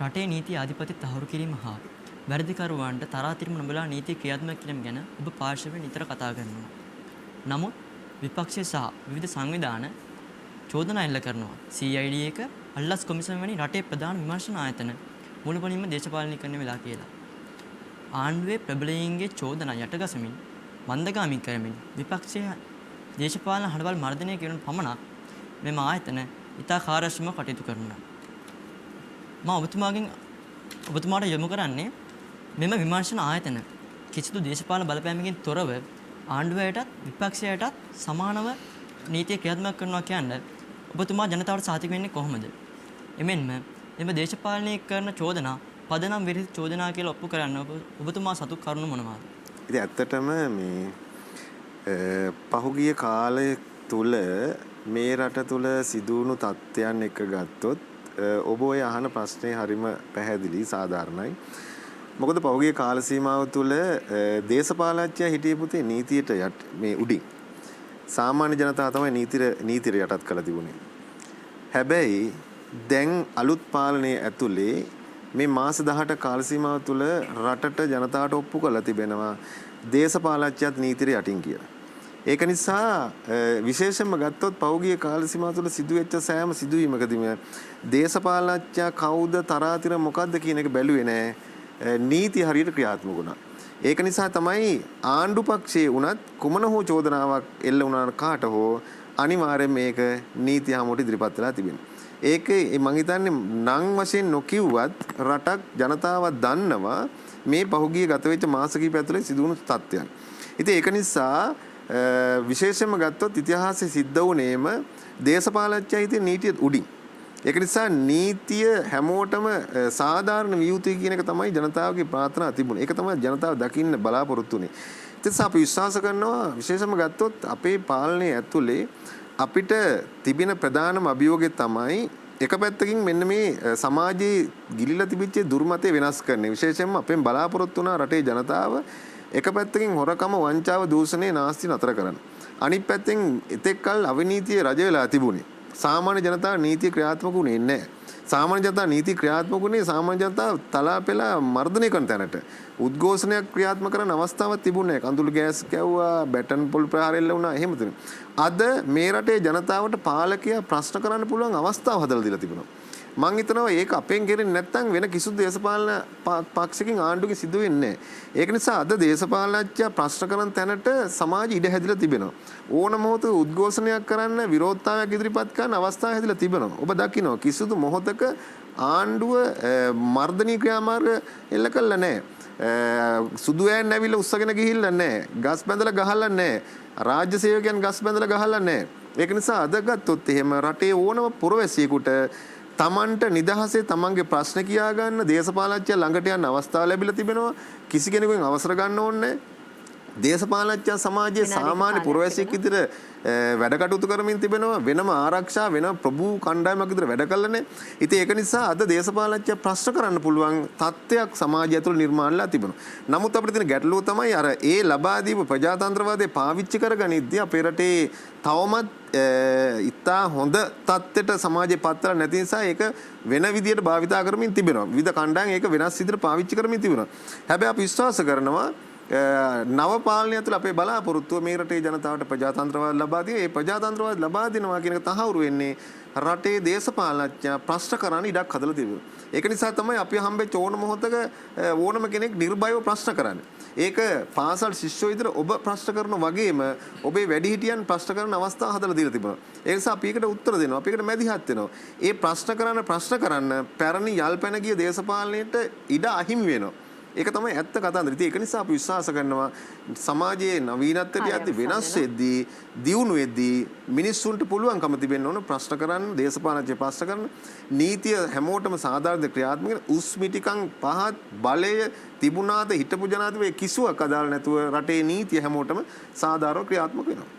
රටේ නීති ආධිපත්‍ය තහවුරු කිරීම හා වැරදිකරුවන්ට තරාතිරම නොබලා නීති ක්‍රියාත්මක කිරීම ගැන ඔබ පාර්ශවයෙන් නිතර කතා කරනවා. නමුත් විපක්ෂය සහ විවිධ සංවිධාන චෝදනා එල්ල කරනවා. CID එක අල්ලස් කොමිසම වැනි රටේ ප්‍රධාන විමර්ශන ආයතන මුළුමනින්ම දේශපාලනීකරණය වෙලා කියලා. ආණ්ඩුවේ ප්‍රබලයින්ගේ චෝදනා යටගසමින් මන්දගාමී කරමින් විපක්ෂයේ දේශපාලන හඬවල් මර්ධනය කරන පමණක් මෙම ආයතන ඉතා කාර්යක්ෂමව කටයුතු කරනවා. මම ඔබතුමාට යොමු කරන්නේ මෙම විමර්ශන ආයතන කිසිදු දේශපාලන බලපෑමකින් තොරව ආණ්ඩුවයටත් විපක්ෂයටත් සමානව නීතිය ක්‍රියාත්මක කරනවා කියන්නේ ඔබතුමා ජනතාවට සාතික වෙන්නේ කොහොමද? එමෙන්ම මෙම දේශපාලනය කරන චෝදනා පදනම් විරහිත චෝදනා කියලා ඔප්පු කරන්න ඔබතුමා සතු කරුණු මොනවාද? ඉතින් ඇත්තටම මේ පහුගිය කාලය තුල මේ රට තුල සිදුවුණු තත්ත්වයන් එක ගත්තොත් ඔබ ඔය අහන ප්‍රශ්නේ හරිම පැහැදිලි සාධාරණයි. මොකද පහුගිය කාල සීමාව තුළ දේශපාලනඥයා හිටියේ පුතේ නීතියට මේ උඩින්. සාමාන්‍ය ජනතාව තමයි නීතියට යටත් කරලා තිබුණේ. හැබැයි දැන් අලුත් පාලනයේ ඇතුලේ මේ මාස 18 කාල සීමාව තුළ රටට ජනතාවට ඔප්පු කරලා තිබෙනවා දේශපාලනඥයාත් නීතියට යටින් කියලා. ඒක නිසා විශේෂයෙන්ම ගත්තොත් පෞගිය කාල සීමාව තුළ සිදුවෙච්ච සෑම සිදුවීමකදීම දේශපාලනඥයා කවුද තරාතිර මොකද්ද කියන එක බැලුවේ නැහැ. නීති හරියට ක්‍රියාත්මක වුණා. ඒක නිසා තමයි ආණ්ඩු පක්ෂයේ වුණත් කුමන හෝ චෝදනාවක් එල්ල වුණා කාට හෝ අනිවාර්යෙන් මේක නීති හමුවට ඉදිරිපත් වෙලා තිබෙනවා. ඒකේ මම හිතන්නේ නම් වශයෙන් නොකියුවත් රටක් ජනතාවක් දන්නවා මේ පහුගිය ගත වෙච්ච මාස කිහිපය ඇතුලේ සිදුවුණු තත්ත්වයන්. ඉතින් ඒක නිසා විශේෂයෙන්ම ගත්තොත් ඉතිහාසයේ සිද්ධ වුණේම දේශපාලනඥයා හිතේ නීතිය උඩින්. ඒක නිසා නීතිය හැමෝටම සාධාරණ විය යුතුයි කියන එක තමයි ජනතාවගේ ප්‍රාර්ථනාව තිබුණේ. ඒක තමයි ජනතාව දකින්න බලාපොරොත්තු වෙන්නේ. ඒ නිසා අපි විශ්වාස කරනවා විශේෂයෙන්ම ගත්තොත් අපේ පාලනයේ ඇතුලේ අපිට තිබෙන ප්‍රධානම අභියෝගය තමයි එක පැත්තකින් මෙන්න මේ සමාජයේ ගිලිලා තිබිච්ච දුර්මතය වෙනස් කරන්නේ. විශේෂයෙන්ම අපෙන් බලාපොරොත්තු වුණා රටේ ජනතාව එක පැත්තකින් හොරකම වංචාව දූෂණය නාස්ති නතර කරන්න. අනිත් පැත්තෙන් එතෙක්කල් අවිනීතිය රජ වෙලා තිබුණේ. සාමාන්‍ය ජනතාව නීතිය ක්‍රියාත්මක වුණේ නැහැ. සාමාන්‍ය ජනතාව නීති ක්‍රියාත්මක වුණේ සාමාන්‍ය ජනතාව තලාපෙලා මර්ධනය කරන තැනට. උද්ඝෝෂණයක් ක්‍රියාත්මක කරන අවස්ථාවක් තිබුණේ නැහැ. කඳුළු ගෑස් කැවුවා, බැටන් පොල් ප්‍රහාර එල්ල වුණා, එහෙම තුනේ. අද මේ රටේ ජනතාවට පාලකයා ප්‍රශ්න කරන්න පුළුවන් අවස්ථාව හදලා දීලා තිබුණා. මම හිතනවා ඒක අපෙන් කෙරෙන්නේ නැත්නම් වෙන කිසිදු දේශපාලන පක්ෂකින් ආණ්ඩුවකින් සිදු වෙන්නේ නැහැ. ඒක නිසා අද දේශපාලනඥයා ප්‍රශ්න කරන තැනට සමාජය ඉඩ හැදිලා තිබෙනවා. ඕන මොහොතක උද්ඝෝෂණයක් කරන්න විරෝධතාවයක් ඉදිරිපත් කරන්න අවස්ථාව හැදිලා තිබෙනවා. ඔබ දකිනවා කිසිදු මොහොතක ආණ්ඩුව මර්ධනීය ක්‍රියාමාර්ග එල්ල කළා නැහැ. සුදු ඈන් ඇවිල්ලා උස්සගෙන ගිහිල්ලා නැහැ. ගස් බැඳලා ගහලා නැහැ. රාජ්‍ය සේවකයන් ගස් බැඳලා ගහලා නැහැ. ඒක නිසා අද ගත්තොත් එහෙම රටේ ඕනම පුරවැසියෙකුට තමන්ට නිදහසේ තමන්ගේ ප්‍රශ්න කියා ගන්න දේශපාලනඥයා ළඟට යන්න අවස්ථාව ලැබිලා තිබෙනවා. කිසි කෙනෙකුගෙන් අවසර ගන්න ඕනේ නැහැ. දේශපාලනඥයා සමාජයේ සාමාන්‍ය පුරවැසියෙක් විදිහට වැඩ කටයුතු කරමින් තිබෙනවා. වෙනම ආරක්ෂා වෙන ප්‍රභූ කණ්ඩායමක් විදිහට වැඩ කළනේ. ඉතින් ඒක නිසා අද දේශපාලනඥයා ප්‍රශ්න කරන්න පුළුවන් තත්ත්වයක් සමාජය ඇතුළේ නිර්මාණලා තිබෙනවා. නමුත් අපිට තියෙන ගැටලුව තමයි අර ඒ ලබා දීපු ප්‍රජාතන්ත්‍රවාදය පාවිච්චි කරගනිද්දී අපේ රටේ තවමත් ඉතා හොඳ තත්ත්වයට සමාජයේ පත්වලා නැති නිසා ඒක වෙන විදියට භාවිතා කරමින් තිබෙනවා. විවිධ කණ්ඩායම් ඒක වෙනස් විදියට පාවිච්චි කරමින් තිබෙනවා. හැබැයි අපි විශ්වාස කරනවා නව පාලනය තුළ අපේ බලාපොරොත්තුව මේ රටේ ජනතාවට ප්‍රජාතන්ත්‍රවාද ලබා දී ඒ ප්‍රජාතන්ත්‍රවාද ලබා දෙනවා කියන එක තහවුරු වෙන්නේ රටේ දේශපාලනඥයා ප්‍රශ්න කරන්න ඉඩක් හදලා තිබෙනවා. ඒක නිසා තමයි අපි හම්බෙච්ච ඕන මොහොතක ඕනම කෙනෙක් නිර්භයව ප්‍රශ්න කරන්නේ. ඒක පාසල් ශිෂ්‍යෝ විතර ඔබ ප්‍රශ්න කරන වගේම ඔබේ වැඩිහිටියන් ප්‍රශ්න කරන අවස්ථා හදලා දීලා තිබුණා. ඒ නිසා අපි ඒකට උත්තර දෙනවා. අපි ඒකට මැදිහත් වෙනවා. ඒ ප්‍රශ්න කරන්න පැරණි යල්පැන ගිය දේශපාලනයට ඉඩ අහිමි වෙනවා. ඒක තමයි ඇත්ත කතාන්දර. ඉතින් ඒක නිසා අපි විශ්වාස කරනවා සමාජයේ නවීනත්වයට යද්දී වෙනස් වෙද්දී දියුණු වෙද්දී මිනිස්සුන්ට පුළුවන්කම තිබෙන්න ඕන ප්‍රශ්න කරන්න, දේශපාලනඥ ප්‍රශ්න කරන්න, නීතිය හැමෝටම සාධාරණ ක්‍රියාත්මක කරන උස්මිටිකම් පහත් බලය තිබුණාද හිටපු ජනාධිපති කිසිවක් අදාළ නැතුව රටේ නීතිය හැමෝටම සාධාරණව ක්‍රියාත්මක වෙනවා.